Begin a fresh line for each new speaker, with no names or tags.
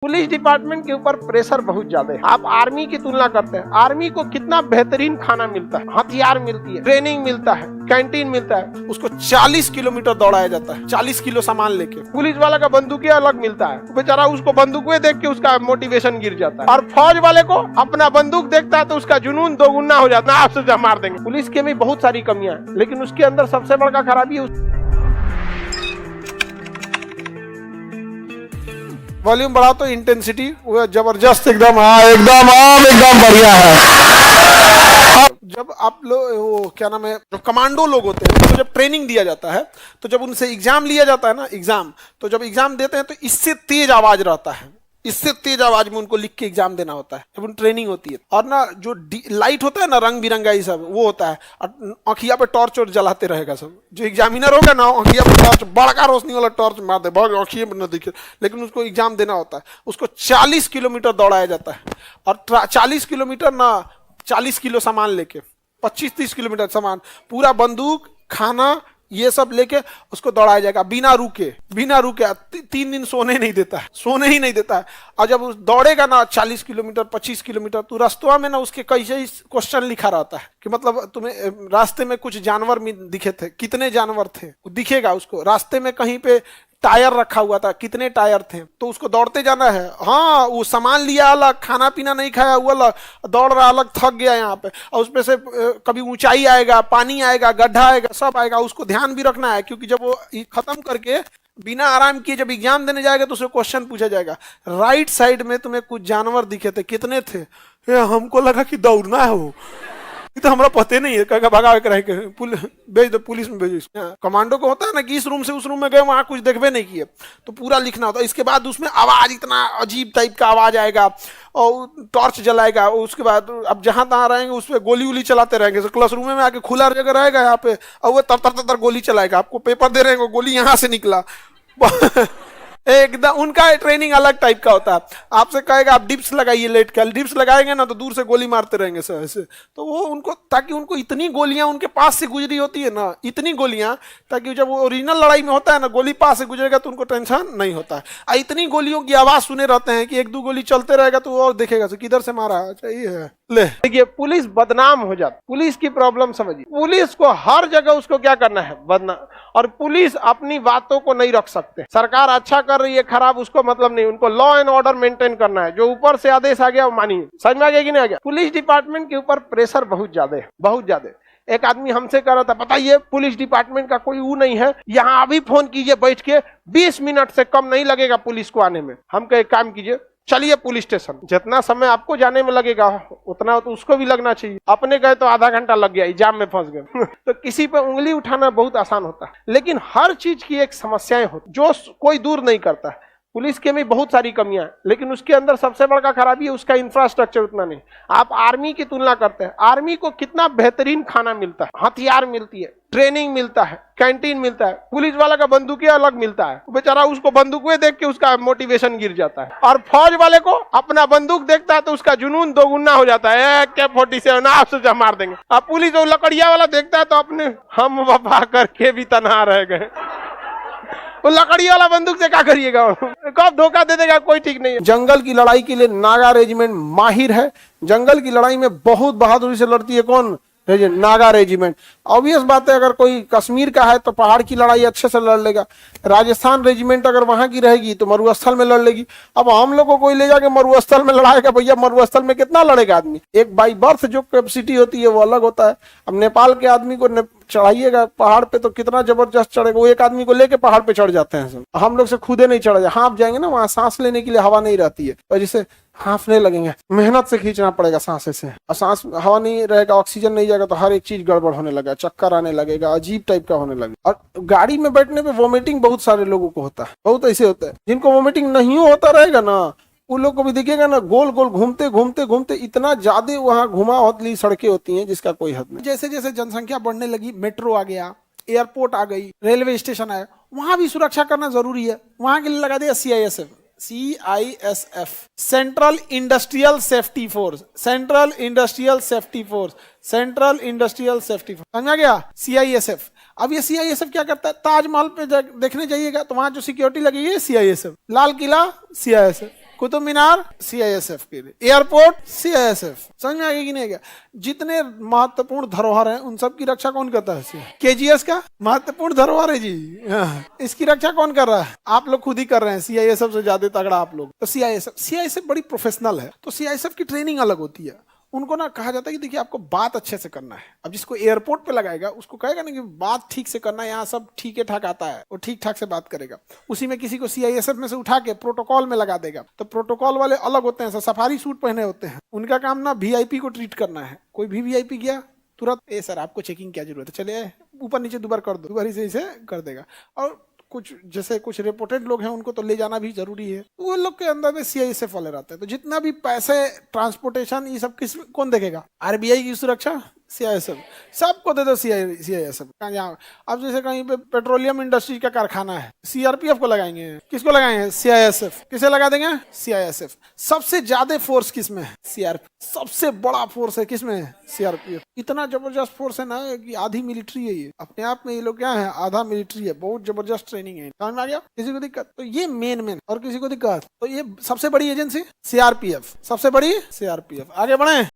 Police department के ऊपर pressure बहुत ज्यादा है। आप आर्मी की तुलना करते हैं, आर्मी को कितना बेहतरीन खाना मिलता है, हथियार मिलती है, ट्रेनिंग मिलता है, कैंटीन मिलता है।
उसको 40 किलोमीटर दौड़ाया जाता है 40 किलो सामान लेके।
पुलिस वाला का बंदूकिया अलग मिलता है, बेचारा उसको बंदूकें देख के उसका मोटिवेशन गिर जाता है। और फौज वाले को अपना बंदूक देखता है तो उसका जुनून दोगुना हो जाता है, आपसे मार देंगे। पुलिस के भी बहुत सारी कमियां हैं, लेकिन उसके अंदर सबसे बड़ा खराबी है
वॉल्यूम बढ़ा तो इंटेंसिटी वो जबरदस्त एकदम। हाँ एकदम बढ़िया है। जब आप लोग वो क्या नाम है, जो कमांडो लोग होते हैं उनको जब ट्रेनिंग दिया जाता है तो जब उनसे एग्जाम लिया जाता है ना, एग्जाम तो जब एग्जाम देते हैं तो इससे तेज आवाज रहता है, इससे तेज आवाज में उनको लिख के एग्जाम देना होता है जब उन ट्रेनिंग होती है। और ना जो लाइट होता है ना, रंग बिरंगा ये सब वो होता है, और आँखिया पे टॉर्च और जलाते रहेगा सब। जो एग्जामिनर होगा ना, आँखिया पे टॉर्च, बड़का रोशनी वाला टॉर्च मार दे, बहुत आँखिया पे न दिखे, लेकिन उसको एग्जाम देना होता है। उसको 40 किलोमीटर दौड़ाया जाता है, और 40 किलोमीटर ना 40 किलो सामान लेके 25-30 किलोमीटर सामान, पूरा बंदूक, खाना, ये सब लेके उसको दौड़ाया जाएगा बिना रुके 3 दिन सोने नहीं देता है, सोने ही नहीं देता है। और जब दौड़ेगा ना 40 किलोमीटर 25 किलोमीटर, तो रास्तों में ना उसके कैसे ही क्वेश्चन लिखा रहता है कि मतलब तुम्हें रास्ते में कुछ जानवर दिखे थे, कितने जानवर थे दिखेगा उसको। रास्ते में कहीं पे टायर रखा हुआ था, कितने टायर थे, तो उसको दौड़ते जाना है। हाँ, वो सामान लिया अलग, खाना पीना नहीं खाया वो अलग, दौड़ रहा अलग, थक गया यहाँ पे। और उसमें से कभी ऊंचाई आएगा, पानी आएगा, गड्ढा आएगा, सब आएगा, उसको ध्यान भी रखना है, क्योंकि जब वो खत्म करके बिना आराम किए जब एग्जाम देने जाएगा तो उससे क्वेश्चन पूछा जाएगा, राइट साइड में तुम्हें कुछ जानवर दिखे थे, कितने थे? हमको लगा कि दौड़ना है वो, तो हमारा पते नहीं है, कहेगा भगा के रह के भेज दो, पुलिस में भेजो। कमांडो को होता है ना कि इस रूम से उस रूम में गए, वहां कुछ देखबे नहीं किए, तो पूरा लिखना होता है। इसके बाद उसमें आवाज, इतना अजीब टाइप का आवाज आएगा, और टॉर्च जलाएगा। उसके बाद अब जहां तहां रहेंगे उस पर गोली उली चलाते रहेंगे। तो क्लास रूम में आके खुला जगह रहेगा यहाँ पे, और वो तर गोली चलाएगा। आपको पेपर दे रहे हैं, गोली यहाँ से निकला एकदम। उनका ट्रेनिंग अलग टाइप का होता है। आपसे कहेगा आप डिप्स लगाइए, लेट कर डिप्स लगाएंगे ना तो दूर से गोली मारते रहेंगे सर ऐसे। तो वो उनको, ताकि उनको इतनी गोलियां उनके पास से गुजरी होती है ना, इतनी गोलियां, ताकि जब वो ओरिजिनल लड़ाई में होता है ना, गोली पास से गुजरेगा तो उनको टेंशन नहीं होता है। इतनी गोलियों की आवाज सुने रहते हैं कि 1-2 गोली चलते रहेगा तो वो और देखेगा किधर से मारा है। ले
देखिए, पुलिस बदनाम हो जाती। पुलिस की प्रॉब्लम समझिए, पुलिस को हर जगह उसको क्या करना है, बदनाम। और पुलिस अपनी बातों को नहीं रख सकते। सरकार अच्छा कर रही है, खराब, उसको मतलब नहीं। उनको लॉ एंड ऑर्डर मेंटेन करना है। जो ऊपर से आदेश आ गया वो मानिए। समझ में आ गया कि नहीं आ गया? पुलिस डिपार्टमेंट के ऊपर प्रेशर बहुत ज्यादा है, बहुत ज्यादा। एक आदमी हमसे कह रहा था, बताइए पुलिस डिपार्टमेंट का कोई वो नहीं है, यहाँ अभी फोन कीजिए बैठ के, 20 मिनट से कम नहीं लगेगा पुलिस को आने में। हम कहे काम कीजिए, चलिए पुलिस स्टेशन। जितना समय आपको जाने में लगेगा उतना तो उसको भी लगना चाहिए। अपने गए तो आधा घंटा लग गया, एग्जाम में फंस गए तो किसी पे उंगली उठाना बहुत आसान होता है, लेकिन हर चीज की एक समस्याएं होती जो कोई दूर नहीं करता है। पुलिस के में बहुत सारी कमियां हैं, लेकिन उसके अंदर सबसे बड़ा खराबी है उसका इंफ्रास्ट्रक्चर उतना नहीं। आप आर्मी की तुलना करते हैं, आर्मी को कितना बेहतरीन खाना मिलता है, हथियार मिलती है, ट्रेनिंग मिलता है, कैंटीन मिलता है। पुलिस वाला का बंदूकिया अलग मिलता है, बेचारा उसको बंदूकें देख के उसका मोटिवेशन गिर जाता है। और फौज वाले को अपना बंदूक देखता है तो उसका जुनून दोगुना हो जाता है, AK-47 आपसे मार देंगे। अब पुलिस वो लकड़िया वाला देखता है तो अपने हम वफा करके भी तनहा रह गए। वो लकड़ी वाला बंदूक से क्या करिएगा, कब धोखा दे देगा कोई ठीक नहीं है।
जंगल की लड़ाई के लिए नागा रेजिमेंट माहिर है। जंगल की लड़ाई में बहुत बहादुरी से लड़ती है कौन? नागा रेजिमेंट। ऑब्वियस बात है, अगर कोई कश्मीर का है तो पहाड़ की लड़ाई अच्छे से लड़ लेगा। राजस्थान रेजिमेंट अगर वहां की रहेगी तो मरुस्थल में लड़ लेगी। अब हम लोग को कोई ले जाके मरुस्थल में लड़ाएगा, भैया मरुस्थल में कितना लड़ेगा आदमी? एक बाई बर्थ जो कैपेसिटी होती है वो अलग होता है। अब नेपाल के आदमी को चढ़ाइएगा पहाड़ पे तो कितना जबरदस्त चढ़ेगा। वो एक आदमी को लेके पहाड़ पे चढ़ जाते हैं सब। हम लोग से खुदे नहीं चढ़ा जाए, हाँफ जाएंगे ना, वहां सांस लेने के लिए हवा नहीं रहती है, और जिसे हाँफने लगेंगे, मेहनत से खींचना पड़ेगा सांस से। और सांस, हवा नहीं रहेगा, ऑक्सीजन नहीं जाएगा तो हर एक चीज गड़बड़ होने लगेगा, चक्कर आने लगेगा, अजीब टाइप का होने लगेगा। और गाड़ी में बैठने पे वोमिटिंग बहुत सारे लोगों को होता है, बहुत ऐसे होता है। जिनको वोमिटिंग नहीं होता रहेगा ना, उन लोग को भी दिखेगा ना, गोल गोल घूमते घूमते घूमते इतना ज्यादा वहां घुमा वाली सड़कें होती हैं जिसका कोई हद नहीं। जैसे जैसे जनसंख्या बढ़ने लगी, मेट्रो आ गया, एयरपोर्ट आ गई, रेलवे स्टेशन आया, वहां भी सुरक्षा करना जरूरी है। वहां के लिए लगा दिया CISF, central industrial safety force, central industrial safety force, central industrial safety force. समझा गया? CISF। अब ये CISF क्या करता है? ताजमहल पे देखने जाइएगा तो वहां जो सिक्योरिटी लगी है CISF, Lal Qila CISF, Qutub Minar CISF के लिए, एयरपोर्ट सीआईएसएफ। समझ में आ गया कि नहीं गया? जितने महत्वपूर्ण धरोहर हैं उन सब की रक्षा कौन करता है? केजीएस का महत्वपूर्ण धरोहर है जी, इसकी रक्षा कौन कर रहा है? आप लोग खुद ही कर रहे हैं, सीआईएसएफ से ज्यादा तगड़ा आप लोग। तो सीआईएसएफ बड़ी प्रोफेशनल है, तो सीआईएसएफ की ट्रेनिंग अलग होती है। उनको ना कहा जाता है कि देखिए आपको बात अच्छे से करना है। अब जिसको एयरपोर्ट पे लगाएगा उसको कहेगा ना कि बात ठीक से करना है, यहाँ सब ठीक है ठाक आता है, वो ठीक ठाक से बात करेगा। उसी में किसी को सीआईएसएफ में से उठा के प्रोटोकॉल में लगा देगा, तो प्रोटोकॉल वाले अलग होते हैं, सफारी सूट पहने होते हैं, उनका काम ना वीआईपी को ट्रीट करना है। कोई भी वीआईपी गया तुरंत, ए सर आपको चेकिंग क्या जरूरत है, चलिए ऊपर नीचे दोबारा कर दो, दोबारा से इसे कर देगा। और कुछ जैसे कुछ रिपोर्टेड लोग हैं उनको तो ले जाना भी जरूरी है, वो लोग के अंदर में सीआईएसएफ वाले रहते हैं। तो जितना भी पैसे, ट्रांसपोर्टेशन, ये सब किस कौन देखेगा? आरबीआई की सुरक्षा सीआईएसएफ, सबको दे दो सीआईएसएफ। अब जैसे कहीं पे पेट्रोलियम इंडस्ट्री का कारखाना है, सीआरपीएफ को लगाएंगे, किसको लगाएंगे? सीआईएसएफ। किसे लगा देंगे? सीआईएसएफ। सबसे ज्यादा फोर्स किसमें है? सीआरपीएफ। सबसे बड़ा फोर्स है किसमें? सीआरपीएफ। इतना जबरदस्त फोर्स है ना कि आधी मिलिट्री है ये, अपने आप में ये लोग क्या है? आधा मिलिट्री है। बहुत जबरदस्त ट्रेनिंग है। समझ में आ गया? किसी को दिक्कत? तो ये मेन और किसी को दिक्कत? तो ये सबसे बड़ी एजेंसी सीआरपीएफ, सबसे बड़ी सीआरपीएफ। आगे बढ़े।